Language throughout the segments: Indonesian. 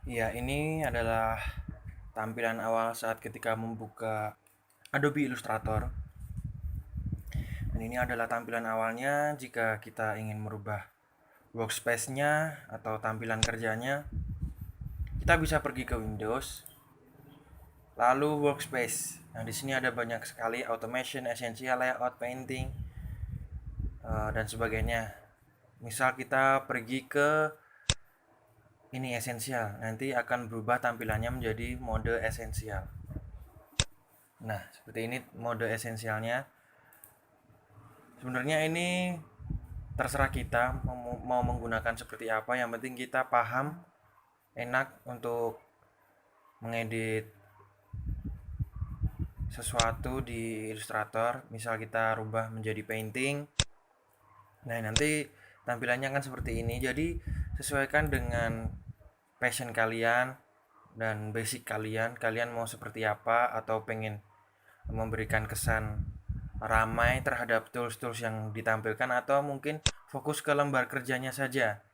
Ya, ini adalah tampilan awal saat ketika membuka Adobe Illustrator. Dan ini adalah tampilan awalnya jika kita ingin merubah workspace-nya atau tampilan kerjanya. Kita bisa pergi ke Windows, lalu workspace. Nah, di sini ada banyak sekali automation, essential, layout, painting, dan sebagainya. Misal kita pergi ke ini esensial, nanti akan berubah tampilannya menjadi mode esensial. Nah, seperti ini mode esensialnya. Sebenarnya ini terserah kita mau menggunakan seperti apa, yang penting kita paham, enak untuk mengedit sesuatu di Illustrator. Misal kita rubah menjadi painting, nah nanti tampilannya akan seperti ini. Jadi sesuaikan dengan passion kalian dan basic kalian mau seperti apa, atau pengen memberikan kesan ramai terhadap tools-tools yang ditampilkan, atau mungkin fokus ke lembar kerjanya saja.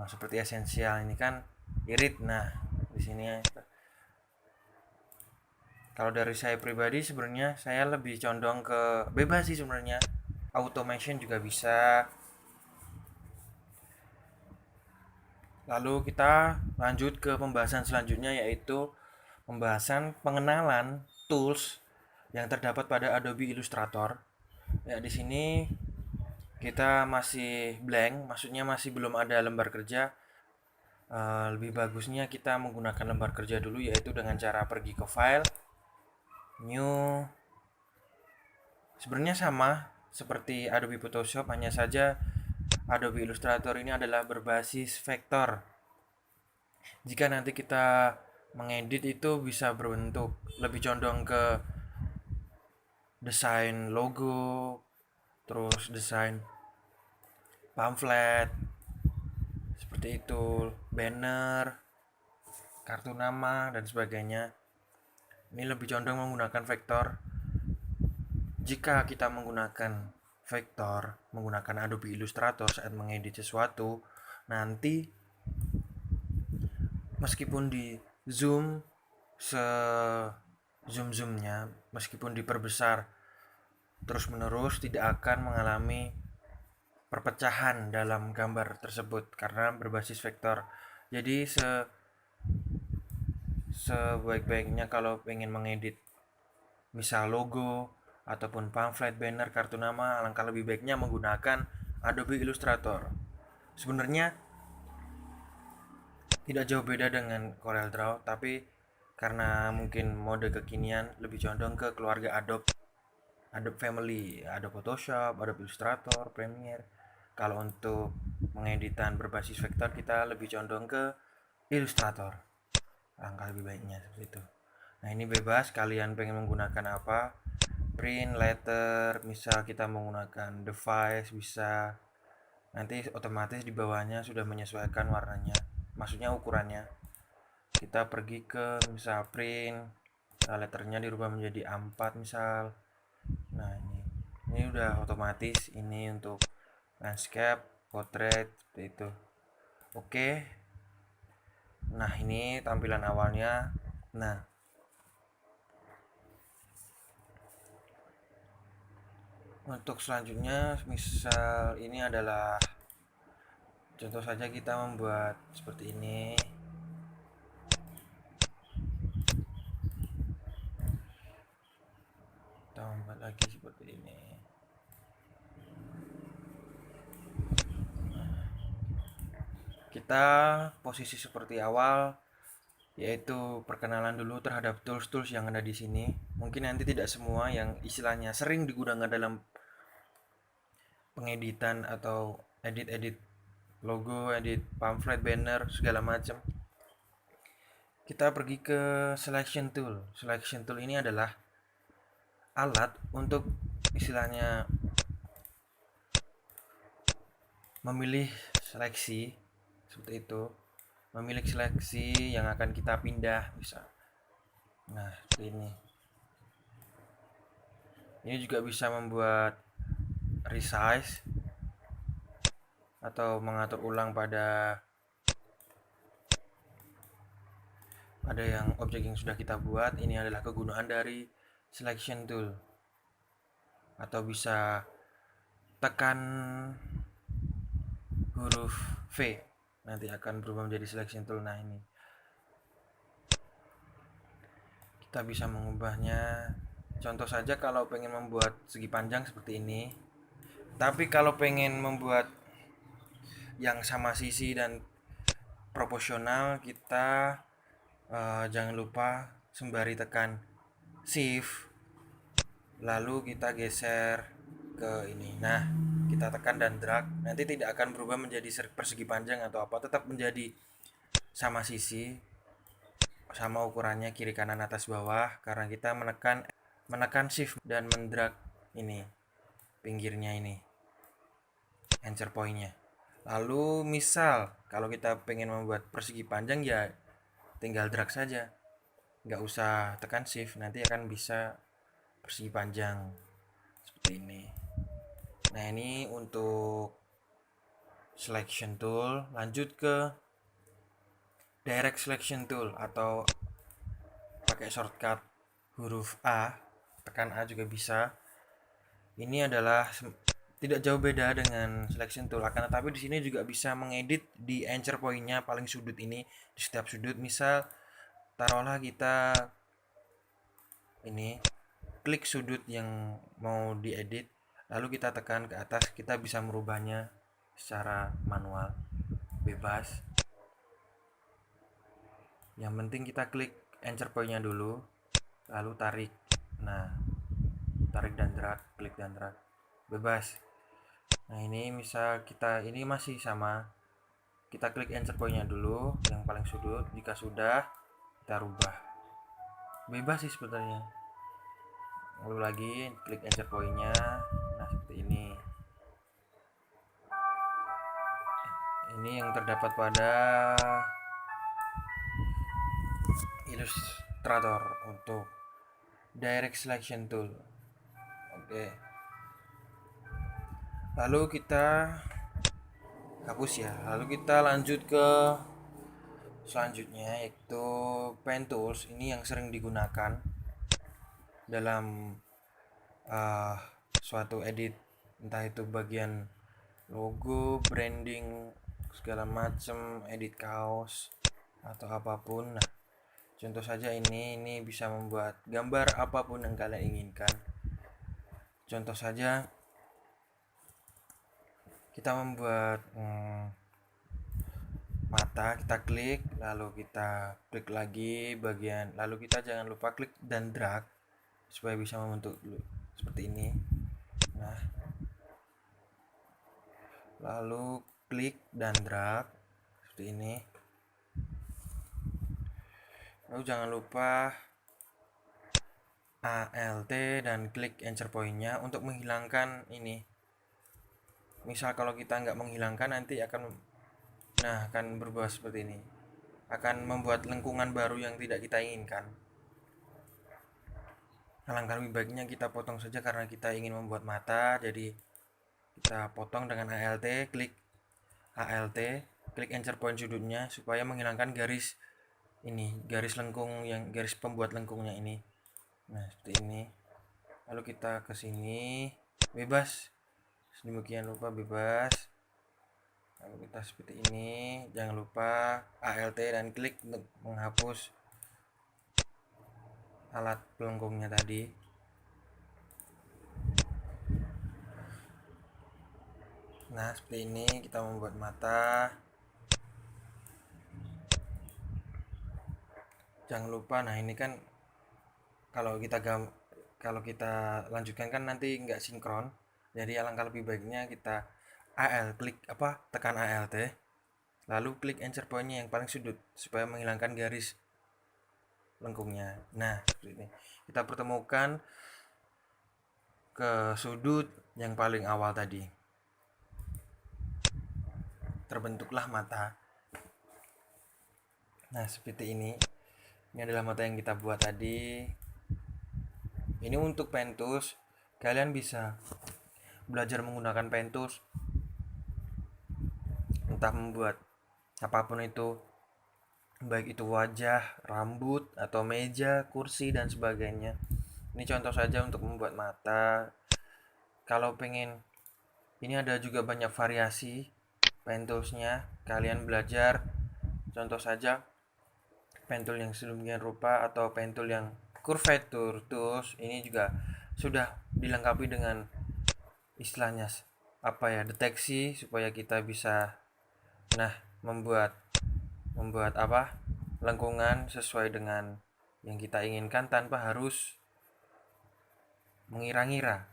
Seperti esensial ini kan irit. Nah, di sini kalau dari saya pribadi sebenarnya saya lebih condong ke bebas sih sebenarnya. Automation juga bisa. Lalu kita lanjut ke pembahasan selanjutnya, yaitu pembahasan pengenalan tools yang terdapat pada Adobe Illustrator. Ya, di sini kita masih blank, maksudnya masih belum ada lembar kerja. Lebih bagusnya kita menggunakan lembar kerja dulu, yaitu dengan cara pergi ke file, new. Sebenarnya sama seperti Adobe Photoshop, hanya saja Adobe Illustrator ini adalah berbasis vektor. Jika nanti kita mengedit itu bisa berbentuk lebih condong ke desain logo, terus desain pamflet, seperti itu, banner, kartu nama, dan sebagainya. Ini lebih condong menggunakan vektor. Jika kita menggunakan vektor, menggunakan Adobe Illustrator saat mengedit sesuatu, nanti meskipun di zoom se zoomnya, meskipun diperbesar terus menerus, tidak akan mengalami perpecahan dalam gambar tersebut karena berbasis vektor. Jadi sebaik-baiknya kalau ingin mengedit misal logo ataupun pamflet, banner, kartu nama, alangkah lebih baiknya menggunakan Adobe Illustrator. Sebenarnya tidak jauh beda dengan Corel Draw, tapi karena mungkin mode kekinian lebih condong ke keluarga Adobe Family, Adobe Photoshop, Adobe Illustrator, Premiere. Kalau untuk mengeditan berbasis vektor kita lebih condong ke Illustrator. Langkah lebih baiknya seperti itu. Nah, ini bebas kalian pengen menggunakan apa. Print, letter, misal kita menggunakan device bisa. Nanti otomatis di bawahnya sudah menyesuaikan warnanya, maksudnya ukurannya. Kita pergi ke misal print, letternya dirubah menjadi A4 misal. Nah, ini udah otomatis. Ini untuk landscape, portrait, seperti itu. Oke. Nah, ini tampilan awalnya. Nah, untuk selanjutnya misal ini adalah contoh saja, kita membuat seperti ini. Kita membuat lagi seperti ini. Kita posisi seperti awal, yaitu perkenalan dulu terhadap tools-tools yang ada di sini. Mungkin nanti tidak semua yang istilahnya sering digunakan dalam pengeditan atau edit-edit logo, edit pamflet, banner, segala macam. Kita pergi ke selection tool. Selection tool ini adalah alat untuk istilahnya memilih seleksi, seperti itu. Memilih seleksi yang akan kita pindah bisa. Nah, seperti ini. Ini juga bisa membuat resize atau mengatur ulang pada ada yang objek yang sudah kita buat. Ini adalah kegunaan dari selection tool, atau bisa tekan huruf V, nanti akan berubah menjadi selection tool. Nah, ini kita bisa mengubahnya. Contoh saja kalau pengen membuat segi panjang seperti ini. Tapi kalau pengen membuat yang sama sisi dan proporsional, kita jangan lupa sembari tekan shift, lalu kita geser ke ini. Nah, kita tekan dan drag, nanti tidak akan berubah menjadi persegi panjang atau apa, tetap menjadi sama sisi, sama ukurannya kiri kanan atas bawah, karena kita menekan shift dan mendrag ini pinggirnya, ini anchor pointnya. Lalu misal kalau kita pengen membuat persegi panjang, ya tinggal drag saja, nggak usah tekan shift, nanti akan bisa persegi panjang seperti ini. Nah, ini untuk selection tool. Lanjut ke direct selection tool, atau pakai shortcut huruf A, tekan A juga bisa. Ini adalah tidak jauh beda dengan selection tool, akan tetapi di sini juga bisa mengedit di anchor pointnya paling sudut ini, di setiap sudut. Misal taruhlah kita ini klik sudut yang mau diedit, lalu kita tekan ke atas, kita bisa merubahnya secara manual, bebas. Yang penting kita klik anchor pointnya dulu, lalu tarik. Nah, tarik dan drag, klik dan drag, bebas. Nah, ini misal kita ini masih sama, kita klik anchor pointnya dulu yang paling sudut. Jika sudah, kita rubah, bebas sih sebenarnya. Lalu lagi klik anchor pointnya. Nah, seperti ini yang terdapat pada Illustrator untuk direct selection tool. Oke, lalu kita hapus ya. Lalu kita lanjut ke selanjutnya, yaitu pen tools. Ini yang sering digunakan dalam suatu edit, entah itu bagian logo, branding, segala macam, edit kaos atau apapun. Nah, contoh saja ini bisa membuat gambar apapun yang kalian inginkan. Contoh saja kita membuat mata, kita klik, lalu kita klik lagi bagian, lalu kita jangan lupa klik dan drag supaya bisa membentuk seperti ini. Nah, lalu klik dan drag seperti ini. Lalu jangan lupa ALT dan klik anchor pointnya untuk menghilangkan ini. Misal kalau kita nggak menghilangkan, nanti akan berubah seperti ini, akan membuat lengkungan baru yang tidak kita inginkan. Alangkah lebih baiknya kita potong saja, karena kita ingin membuat mata, jadi kita potong dengan ALT, klik ALT, klik anchor point sudutnya supaya menghilangkan garis ini, garis lengkung, yang garis pembuat lengkungnya ini. Nah, seperti ini. Lalu kita ke sini, bebas, sedemikian rupa, bebas. Lalu kita seperti ini, jangan lupa ALT dan klik untuk menghapus alat pelengkungnya tadi. Nah, seperti ini kita membuat mata. Jangan lupa, nah ini kan kalau kita lanjutkan kan nanti nggak sinkron. Jadi alangkah lebih baiknya kita tekan ALT, lalu klik anchor pointnya yang paling sudut supaya menghilangkan garis lengkungnya. Nah, seperti ini. Kita pertemukan ke sudut yang paling awal tadi. Terbentuklah mata. Nah, seperti ini. Ini adalah mata yang kita buat tadi. Ini untuk pen tools. Kalian bisa belajar menggunakan pen tools, entah membuat apapun itu, baik itu wajah, rambut, atau meja, kursi, dan sebagainya. Ini contoh saja untuk membuat mata. Kalau pengen, ini ada juga banyak variasi pen toolsnya. Kalian belajar, contoh saja pen tool yang sedemikian rupa atau pen tool yang curvature tools. Ini juga sudah dilengkapi dengan istilahnya apa ya, deteksi supaya kita bisa nah membuat membuat apa, lengkungan sesuai dengan yang kita inginkan tanpa harus mengira-ngira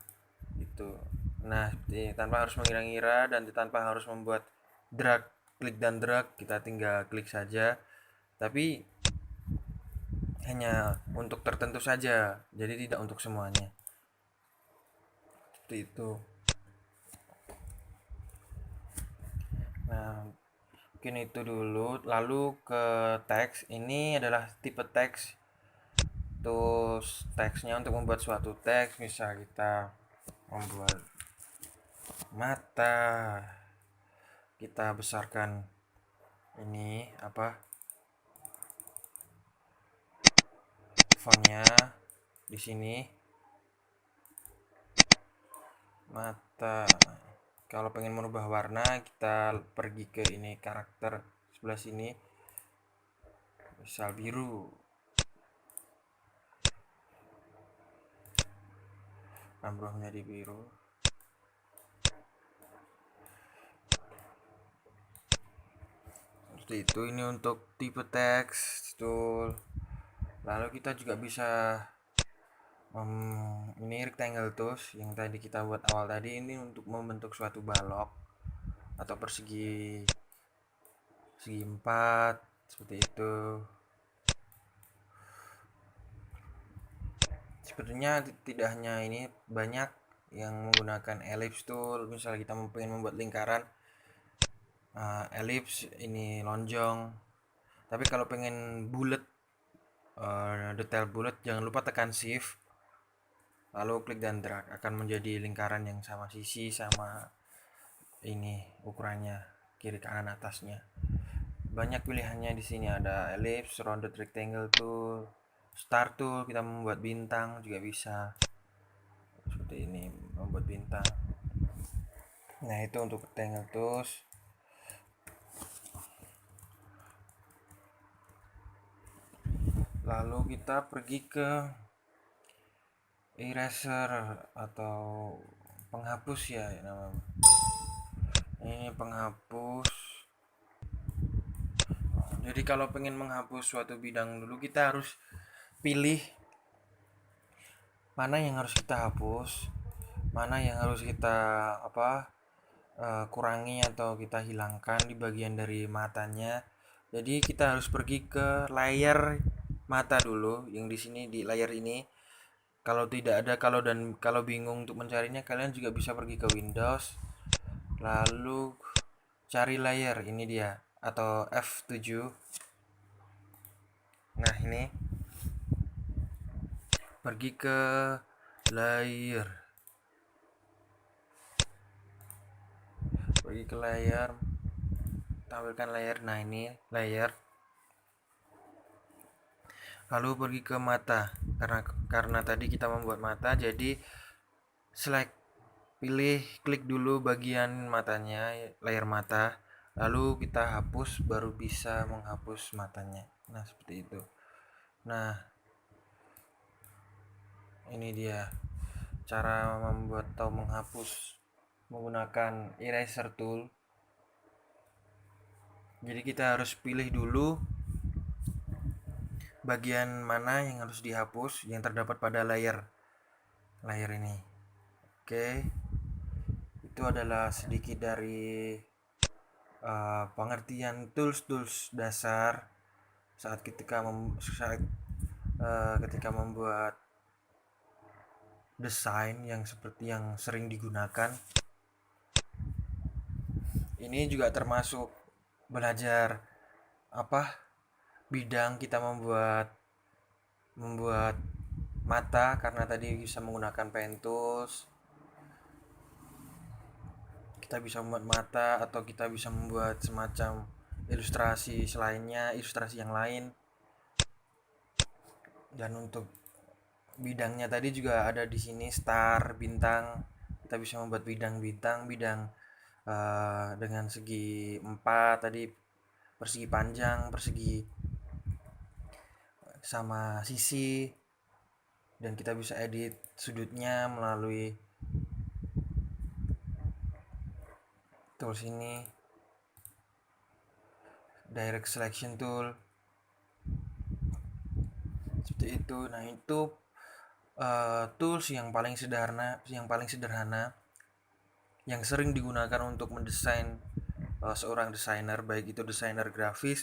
gitu. Nah, tanpa harus mengira-ngira dan tanpa harus membuat drag, klik dan drag, kita tinggal klik saja. Tapi hanya untuk tertentu saja, jadi tidak untuk semuanya. Seperti itu. Nah, mungkin itu dulu. Lalu ke teks. Ini adalah tipe teks. Terus teksnya untuk membuat suatu teks, misal kita membuat mata, kita besarkan ini apa, fontnya di sini mata. Kalau pengen merubah warna, kita pergi ke ini karakter sebelah sini, misal biru, rambut menjadi biru. Seperti itu. Ini untuk tipe teks tool. Lalu kita juga bisa ini rectangle tools yang tadi kita buat awal tadi, ini untuk membentuk suatu balok atau persegi segi empat seperti itu. Sepertinya tidak hanya ini, banyak yang menggunakan ellipse tool. Misalnya kita pengen membuat lingkaran, ellipse ini lonjong. Tapi kalau pengen bulat, detail bulat, jangan lupa tekan shift lalu klik dan drag, akan menjadi lingkaran yang sama sisi, sama ini ukurannya, kiri kanan atasnya. Banyak pilihannya di sini, ada ellipse, rounded rectangle tool, star tool, kita membuat bintang juga bisa. Seperti ini, membuat bintang. Nah, itu untuk rectangle tools. Lalu kita pergi ke eraser atau penghapus ya namanya. Ini penghapus. Jadi kalau pengen menghapus suatu bidang dulu, kita harus pilih mana yang harus kita hapus, mana yang harus kita kurangi atau kita hilangkan di bagian dari matanya. Jadi kita harus pergi ke layar mata dulu, yang di sini di layar ini. Kalau tidak ada, kalau bingung untuk mencarinya, kalian juga bisa pergi ke Windows, lalu cari layar, ini dia, atau F7. Nah, ini pergi ke layar, pergi ke layar, tampilkan layar. Nah, ini layar. Lalu pergi ke mata, karena tadi kita membuat mata, jadi select, pilih, klik dulu bagian matanya, layar mata, lalu kita hapus, baru bisa menghapus matanya. Nah, seperti itu. Nah, ini dia cara membuat atau menghapus menggunakan eraser tool. Jadi kita harus pilih dulu bagian mana yang harus dihapus yang terdapat pada layar ini. Oke, itu adalah sedikit dari pengertian tools dasar saat ketika membuat desain yang seperti yang sering digunakan. Ini juga termasuk belajar bidang kita membuat mata, karena tadi bisa menggunakan pen tools. Kita bisa membuat mata, atau kita bisa membuat semacam ilustrasi selainnya, ilustrasi yang lain. Dan untuk bidangnya tadi juga ada di sini star, bintang. Kita bisa membuat bidang-bintang, bidang dengan segi 4 tadi, persegi panjang, persegi sama sisi, dan kita bisa edit sudutnya melalui tools ini, direct selection tool, seperti itu. Nah, itu tools yang paling sederhana yang sering digunakan untuk mendesain seorang desainer, baik itu desainer grafis,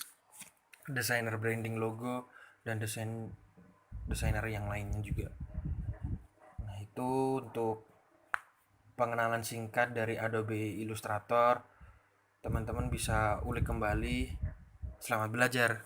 desainer branding logo, dan desainer yang lainnya juga. Nah, itu untuk pengenalan singkat dari Adobe Illustrator. Teman-teman bisa ulik kembali. Selamat belajar.